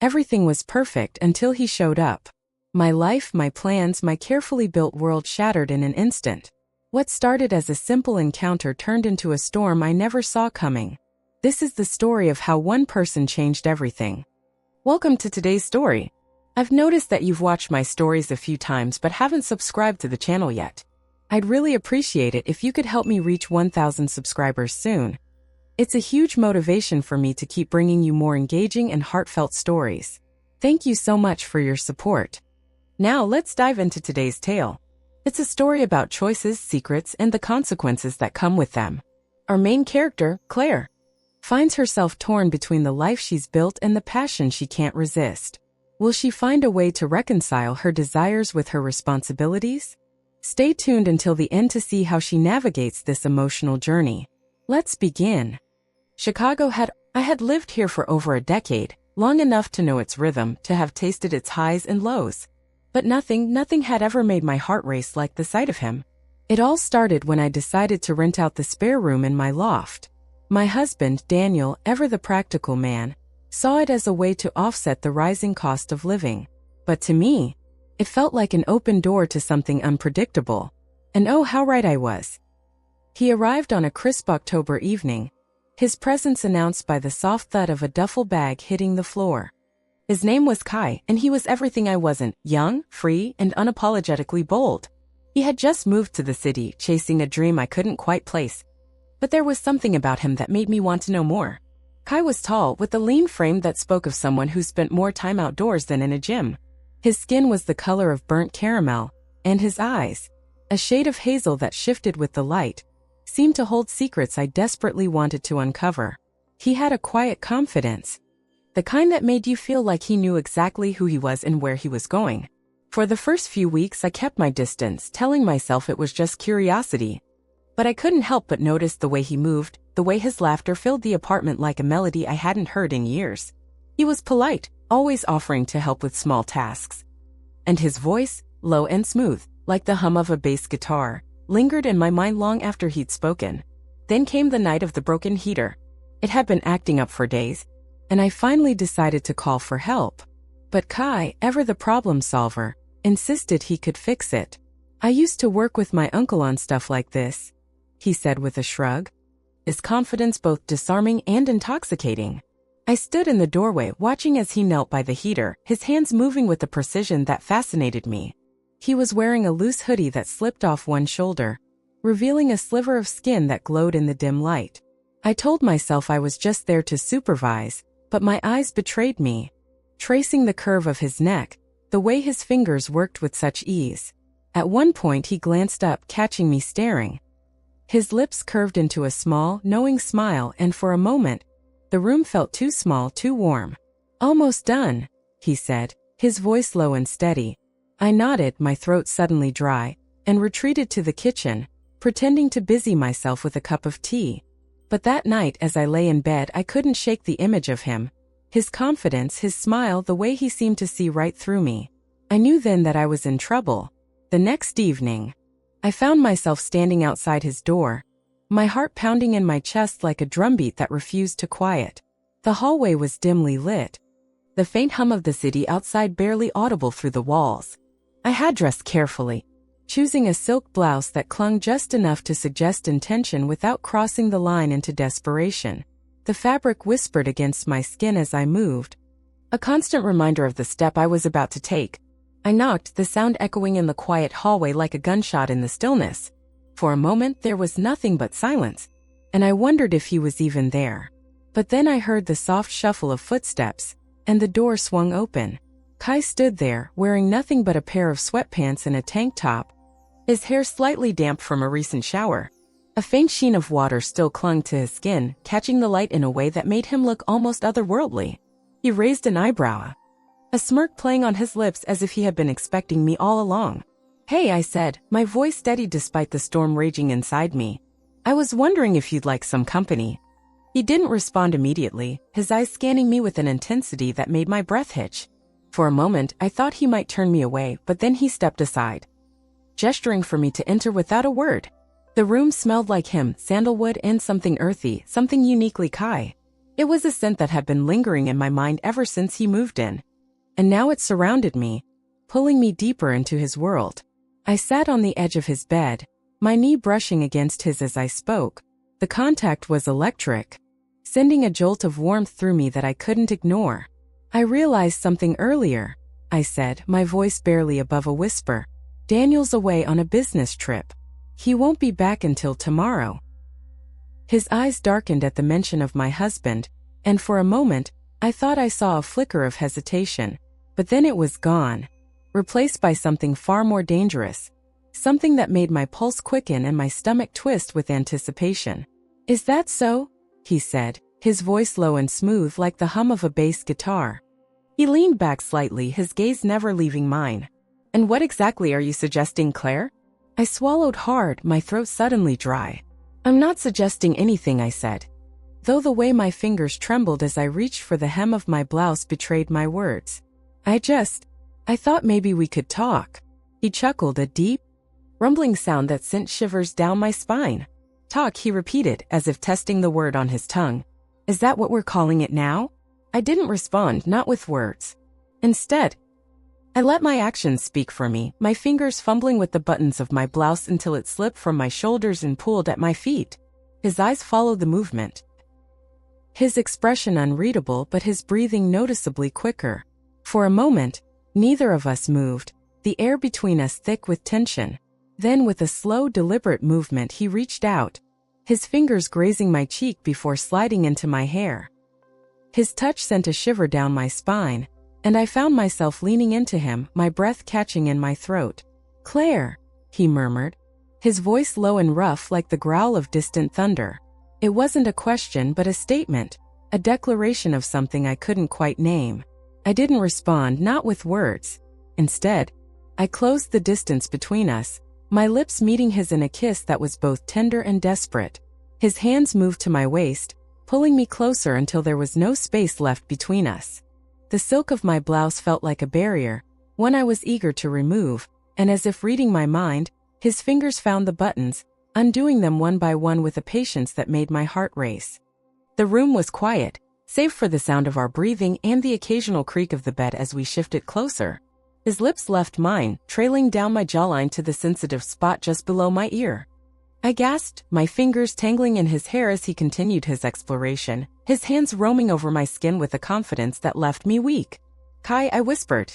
Everything was perfect until he showed up. My life, my plans, my carefully built world shattered in an instant. What started as a simple encounter turned into a storm I never saw coming. This is the story of how one person changed everything. Welcome to today's story. I've noticed that you've watched my stories a few times but haven't subscribed to the channel yet. I'd really appreciate it if you could help me reach 1,000 subscribers soon. It's a huge motivation for me to keep bringing you more engaging and heartfelt stories. Thank you so much for your support. Now let's dive into today's tale. It's a story about choices, secrets, and the consequences that come with them. Our main character, Claire, finds herself torn between the life she's built and the passion she can't resist. Will she find a way to reconcile her desires with her responsibilities? Stay tuned until the end to see how she navigates this emotional journey. Let's begin. I had lived here for over a decade, long enough to know its rhythm, to have tasted its highs and lows. But nothing had ever made my heart race like the sight of him. It all started when I decided to rent out the spare room in my loft. My husband, Daniel, ever the practical man, saw it as a way to offset the rising cost of living. But to me, it felt like an open door to something unpredictable. And oh, how right I was. He arrived on a crisp October evening, his presence announced by the soft thud of a duffel bag hitting the floor. His name was Kai, and he was everything I wasn't: young, free, and unapologetically bold. He had just moved to the city, chasing a dream I couldn't quite place. But there was something about him that made me want to know more. Kai was tall, with a lean frame that spoke of someone who spent more time outdoors than in a gym. His skin was the color of burnt caramel, and his eyes, a shade of hazel that shifted with the light, seemed to hold secrets I desperately wanted to uncover. He had a quiet confidence, the kind that made you feel like he knew exactly who he was and where he was going. For the first few weeks I kept my distance, telling myself it was just curiosity. But I couldn't help but notice the way he moved, the way his laughter filled the apartment like a melody I hadn't heard in years. He was polite, always offering to help with small tasks. And his voice, low and smooth, like the hum of a bass guitar, lingered in my mind long after he'd spoken. Then came the night of the broken heater. It had been acting up for days, and I finally decided to call for help. But Kai, ever the problem solver, insisted he could fix it. "I used to work with my uncle on stuff like this," he said with a shrug, his confidence both disarming and intoxicating. I stood in the doorway watching as he knelt by the heater, his hands moving with a precision that fascinated me. He was wearing a loose hoodie that slipped off one shoulder, revealing a sliver of skin that glowed in the dim light. I told myself I was just there to supervise, but my eyes betrayed me, tracing the curve of his neck, the way his fingers worked with such ease. At one point he glanced up, catching me staring. His lips curved into a small, knowing smile, and for a moment, the room felt too small, too warm. "Almost done," he said, his voice low and steady. I nodded, my throat suddenly dry, and retreated to the kitchen, pretending to busy myself with a cup of tea. But that night as I lay in bed I couldn't shake the image of him. His confidence, his smile, the way he seemed to see right through me. I knew then that I was in trouble. The next evening, I found myself standing outside his door, my heart pounding in my chest like a drumbeat that refused to quiet. The hallway was dimly lit, the faint hum of the city outside barely audible through the walls. I had dressed carefully, choosing a silk blouse that clung just enough to suggest intention without crossing the line into desperation. The fabric whispered against my skin as I moved, a constant reminder of the step I was about to take. I knocked, the sound echoing in the quiet hallway like a gunshot in the stillness. For a moment there was nothing but silence, and I wondered if he was even there. But then I heard the soft shuffle of footsteps, and the door swung open. Kai stood there, wearing nothing but a pair of sweatpants and a tank top, his hair slightly damp from a recent shower. A faint sheen of water still clung to his skin, catching the light in a way that made him look almost otherworldly. He raised an eyebrow, a smirk playing on his lips as if he had been expecting me all along. "Hey," I said, my voice steady despite the storm raging inside me. "I was wondering if you'd like some company." He didn't respond immediately, his eyes scanning me with an intensity that made my breath hitch. For a moment, I thought he might turn me away, but then he stepped aside, gesturing for me to enter without a word. The room smelled like him, sandalwood and something earthy, something uniquely Kai. It was a scent that had been lingering in my mind ever since he moved in. And now it surrounded me, pulling me deeper into his world. I sat on the edge of his bed, my knee brushing against his as I spoke. The contact was electric, sending a jolt of warmth through me that I couldn't ignore. I realized something earlier, I said, my voice barely above a whisper. Daniel's away on a business trip. He won't be back until tomorrow. His eyes darkened at the mention of my husband, and for a moment, I thought I saw a flicker of hesitation. But then it was gone, replaced by something far more dangerous, something that made my pulse quicken and my stomach twist with anticipation. Is that so? He said, his voice low and smooth like the hum of a bass guitar. He leaned back slightly, his gaze never leaving mine. And what exactly are you suggesting, Claire? I swallowed hard, my throat suddenly dry. I'm not suggesting anything, I said, though the way my fingers trembled as I reached for the hem of my blouse betrayed my words. I thought maybe we could talk. He chuckled, a deep, rumbling sound that sent shivers down my spine. Talk, he repeated, as if testing the word on his tongue. Is that what we're calling it now? I didn't respond, not with words. Instead, I let my actions speak for me, my fingers fumbling with the buttons of my blouse until it slipped from my shoulders and pulled at my feet. His eyes followed the movement, his expression unreadable but his breathing noticeably quicker. For a moment, neither of us moved, the air between us thick with tension. Then with a slow, deliberate movement he reached out, his fingers grazing my cheek before sliding into my hair. His touch sent a shiver down my spine, and I found myself leaning into him, my breath catching in my throat. Claire, he murmured, his voice low and rough like the growl of distant thunder. It wasn't a question but a statement, a declaration of something I couldn't quite name. I didn't respond, not with words. Instead, I closed the distance between us, my lips meeting his in a kiss that was both tender and desperate. His hands moved to my waist, pulling me closer until there was no space left between us. The silk of my blouse felt like a barrier, one I was eager to remove, and as if reading my mind, his fingers found the buttons, undoing them one by one with a patience that made my heart race. The room was quiet, save for the sound of our breathing and the occasional creak of the bed as we shifted closer. His lips left mine, trailing down my jawline to the sensitive spot just below my ear. I gasped, my fingers tangling in his hair as he continued his exploration, his hands roaming over my skin with a confidence that left me weak. Kai, I whispered,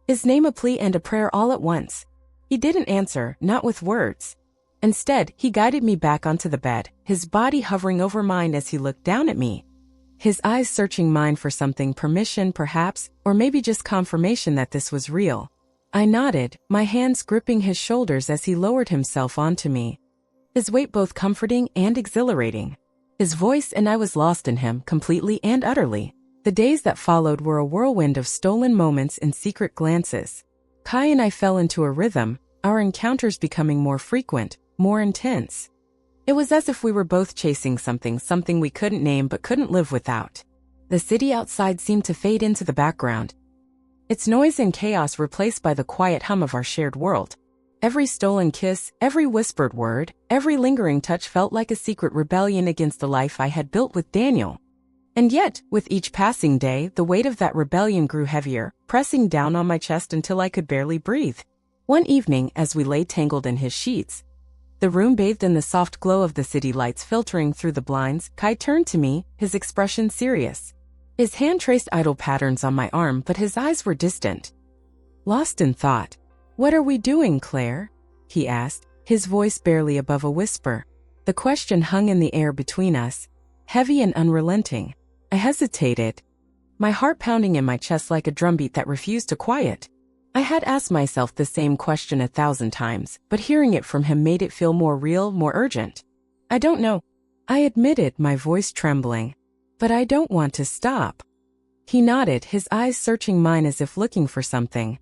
his name a plea and a prayer all at once. He didn't answer, not with words. Instead, he guided me back onto the bed, his body hovering over mine as he looked down at me. His eyes searching mine for something, permission perhaps, or maybe just confirmation that this was real. I nodded, my hands gripping his shoulders as he lowered himself onto me, his weight both comforting and exhilarating. His voice, and I was lost in him, completely and utterly. The days that followed were a whirlwind of stolen moments and secret glances. Kai and I fell into a rhythm, our encounters becoming more frequent, more intense. It was as if we were both chasing something we couldn't name but couldn't live without. The city outside seemed to fade into the background, its noise and chaos replaced by the quiet hum of our shared world. Every stolen kiss, every whispered word, every lingering touch felt like a secret rebellion against the life I had built with Daniel. And yet, with each passing day, the weight of that rebellion grew heavier, pressing down on my chest until I could barely breathe. One evening, as we lay tangled in his sheets, the room bathed in the soft glow of the city lights filtering through the blinds, Kai turned to me, his expression serious. His hand traced idle patterns on my arm, but his eyes were distant, lost in thought. What are we doing, Claire? He asked, his voice barely above a whisper. The question hung in the air between us, heavy and unrelenting. I hesitated, my heart pounding in my chest like a drumbeat that refused to quiet. I had asked myself the same question 1,000 times, but hearing it from him made it feel more real, more urgent. I don't know, I admitted, my voice trembling. But I don't want to stop. He nodded, his eyes searching mine as if looking for something.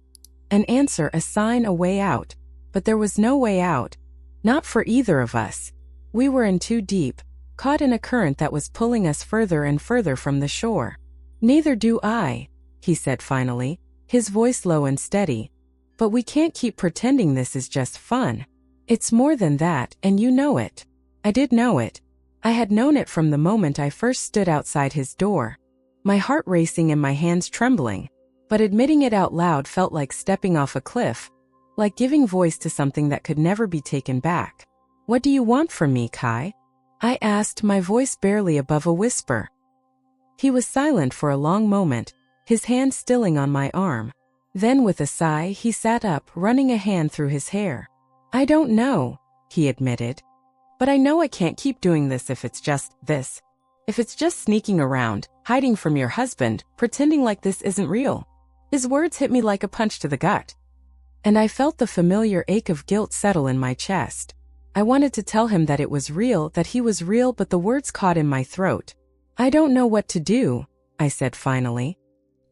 An answer, a sign, a way out. But there was no way out. Not for either of us. We were in too deep, caught in a current that was pulling us further and further from the shore. Neither do I, he said finally, his voice low and steady. But we can't keep pretending this is just fun. It's more than that, and you know it. I did know it. I had known it from the moment I first stood outside his door, my heart racing and my hands trembling, but admitting it out loud felt like stepping off a cliff, like giving voice to something that could never be taken back. "What do you want from me, Kai?" I asked, my voice barely above a whisper. He was silent for a long moment, his hand stilling on my arm. Then with a sigh, he sat up, running a hand through his hair. "I don't know," he admitted. "But I know I can't keep doing this if it's just this. If it's just sneaking around, hiding from your husband, pretending like this isn't real." His words hit me like a punch to the gut, and I felt the familiar ache of guilt settle in my chest. I wanted to tell him that it was real, that he was real, but the words caught in my throat. "I don't know what to do," I said finally,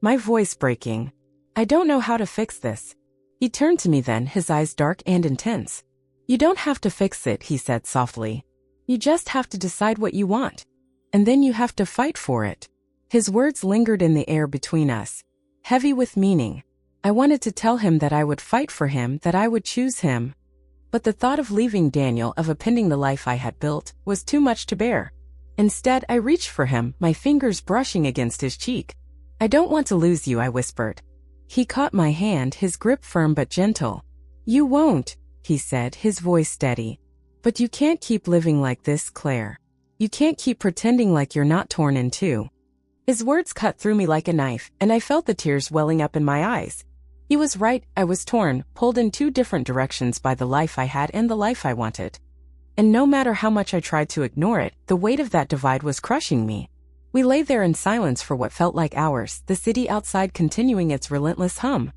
my voice breaking. "I don't know how to fix this." He turned to me then, his eyes dark and intense. "You don't have to fix it," he said softly. "You just have to decide what you want. And then you have to fight for it." His words lingered in the air between us, heavy with meaning. I wanted to tell him that I would fight for him, that I would choose him. But the thought of leaving Daniel, of appending the life I had built, was too much to bear. Instead, I reached for him, my fingers brushing against his cheek. "I don't want to lose you," I whispered. He caught my hand, his grip firm but gentle. "You won't," he said, his voice steady. "But you can't keep living like this, Claire. You can't keep pretending like you're not torn in two." His words cut through me like a knife, and I felt the tears welling up in my eyes. He was right, I was torn, pulled in two different directions by the life I had and the life I wanted. And no matter how much I tried to ignore it, the weight of that divide was crushing me. We lay there in silence for what felt like hours, the city outside continuing its relentless hum.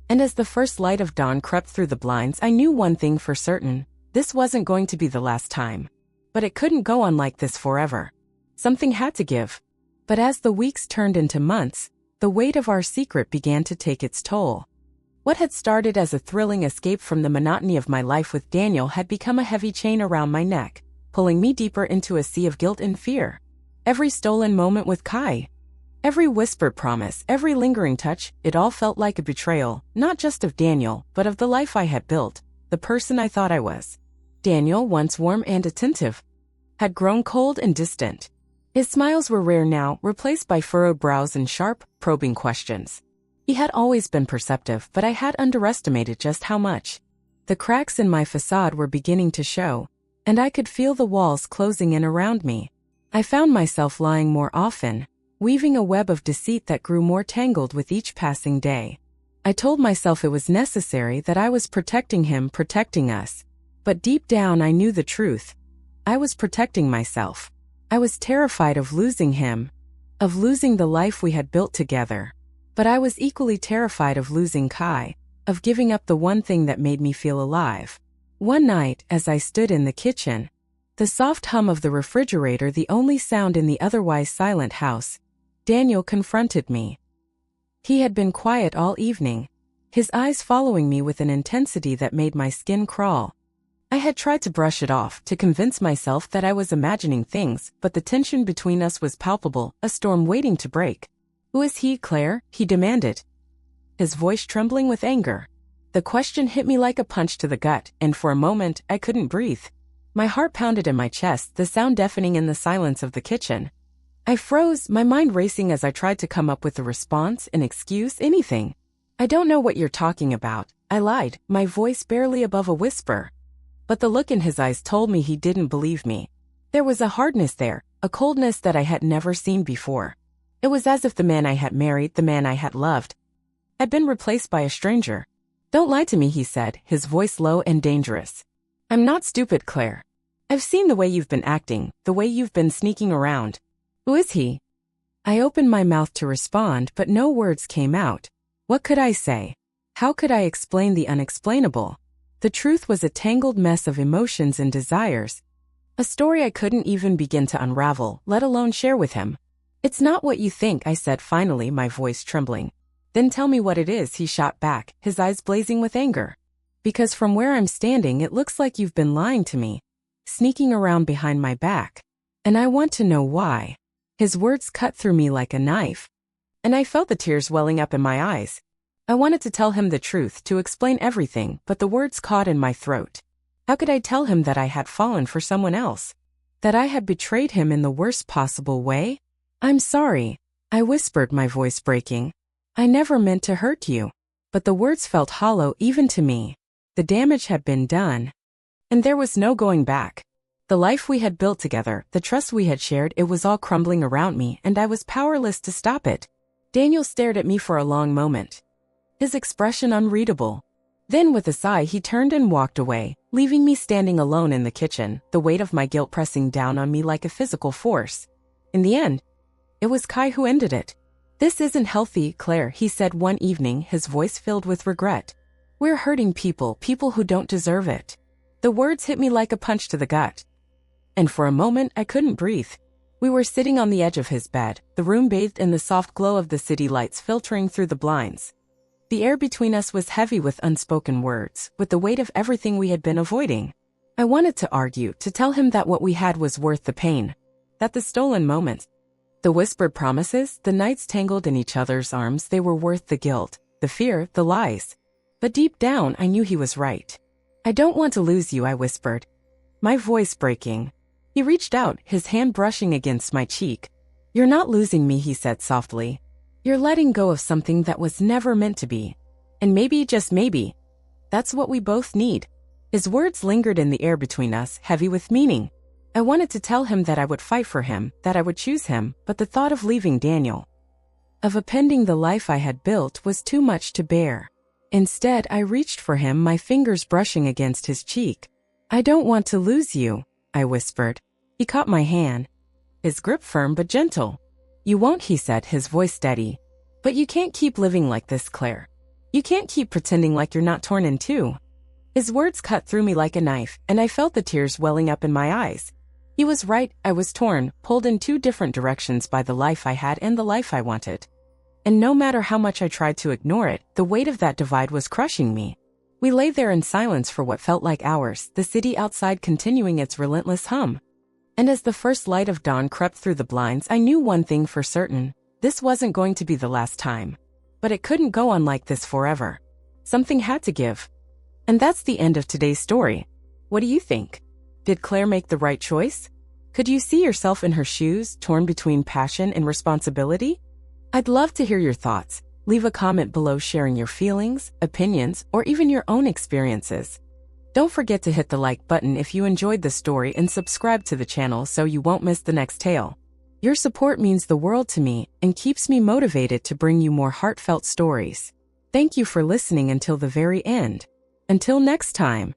And as the first light of dawn crept through the blinds, I knew one thing for certain: this wasn't going to be the last time. But it couldn't go on like this forever. Something had to give. But as the weeks turned into months, the weight of our secret began to take its toll. What had started as a thrilling escape from the monotony of my life with Daniel had become a heavy chain around my neck, pulling me deeper into a sea of guilt and fear. Every stolen moment with Kai, every whispered promise, every lingering touch, it all felt like a betrayal, not just of Daniel, but of the life I had built, the person I thought I was. Daniel, once warm and attentive, had grown cold and distant. His smiles were rare now, replaced by furrowed brows and sharp, probing questions. He had always been perceptive, but I had underestimated just how much. The cracks in my facade were beginning to show, and I could feel the walls closing in around me. I found myself lying more often, weaving a web of deceit that grew more tangled with each passing day. I told myself it was necessary, that I was protecting him, protecting us. But deep down I knew the truth. I was protecting myself. I was terrified of losing him, of losing the life we had built together. But I was equally terrified of losing Kai, of giving up the one thing that made me feel alive. One night, as I stood in the kitchen, the soft hum of the refrigerator the only sound in the otherwise silent house, Daniel confronted me. He had been quiet all evening, his eyes following me with an intensity that made my skin crawl. I had tried to brush it off, to convince myself that I was imagining things, but the tension between us was palpable, a storm waiting to break. "Who is he, Claire?" he demanded, his voice trembling with anger. The question hit me like a punch to the gut, and for a moment, I couldn't breathe. My heart pounded in my chest, the sound deafening in the silence of the kitchen. I froze, my mind racing as I tried to come up with a response, an excuse, anything. "I don't know what you're talking about," I lied, my voice barely above a whisper. But the look in his eyes told me he didn't believe me. There was a hardness there, a coldness that I had never seen before. It was as if the man I had married, the man I had loved, had been replaced by a stranger. "Don't lie to me," he said, his voice low and dangerous. "I'm not stupid, Claire. I've seen the way you've been acting, the way you've been sneaking around. Who is he?" I opened my mouth to respond, but no words came out. What could I say? How could I explain the unexplainable? The truth was a tangled mess of emotions and desires, a story I couldn't even begin to unravel, let alone share with him. "It's not what you think," I said finally, my voice trembling. "Then tell me what it is," he shot back, his eyes blazing with anger. "Because from where I'm standing it looks like you've been lying to me, sneaking around behind my back. And I want to know why." His words cut through me like a knife, and I felt the tears welling up in my eyes. I wanted to tell him the truth, to explain everything, but the words caught in my throat. How could I tell him that I had fallen for someone else? That I had betrayed him in the worst possible way? I'm sorry, I whispered, my voice breaking. I never meant to hurt you. But the words felt hollow even to me. The damage had been done. And there was no going back. The life we had built together, the trust we had shared, it was all crumbling around me, and I was powerless to stop it. Daniel stared at me for a long moment, his expression unreadable. Then with a sigh he turned and walked away, leaving me standing alone in the kitchen, the weight of my guilt pressing down on me like a physical force. In the end, it was Kai who ended it. This isn't healthy, Claire, he said one evening, his voice filled with regret. We're hurting people who don't deserve it. The words hit me like a punch to the gut. And for a moment I couldn't breathe. We were sitting on the edge of his bed, the room bathed in the soft glow of the city lights filtering through the blinds. The air between us was heavy with unspoken words, with the weight of everything we had been avoiding. I wanted to argue, to tell him that what we had was worth the pain, that the stolen moments, the whispered promises, the nights tangled in each other's arms, they were worth the guilt, the fear, the lies. But deep down I knew he was right. I don't want to lose you, I whispered, my voice breaking. He reached out, his hand brushing against my cheek. You're not losing me, he said softly. You're letting go of something that was never meant to be. And maybe, just maybe, that's what we both need. His words lingered in the air between us, heavy with meaning. I wanted to tell him that I would fight for him, that I would choose him, but the thought of leaving Daniel, of appending the life I had built, was too much to bear. Instead, I reached for him, my fingers brushing against his cheek. I don't want to lose you, I whispered. He caught my hand, his grip firm but gentle. You won't, he said, his voice steady. But you can't keep living like this, Claire. You can't keep pretending like you're not torn in two. His words cut through me like a knife, and I felt the tears welling up in my eyes. He was right, I was torn, pulled in two different directions by the life I had and the life I wanted. And no matter how much I tried to ignore it, the weight of that divide was crushing me. We lay there in silence for what felt like hours, the city outside continuing its relentless hum. And as the first light of dawn crept through the blinds, I knew one thing for certain. This wasn't going to be the last time. But it couldn't go on like this forever. Something had to give. And that's the end of today's story. What do you think? Did Claire make the right choice? Could you see yourself in her shoes, torn between passion and responsibility? I'd love to hear your thoughts. Leave a comment below sharing your feelings, opinions, or even your own experiences. Don't forget to hit the like button if you enjoyed the story and subscribe to the channel so you won't miss the next tale. Your support means the world to me and keeps me motivated to bring you more heartfelt stories. Thank you for listening until the very end. Until next time.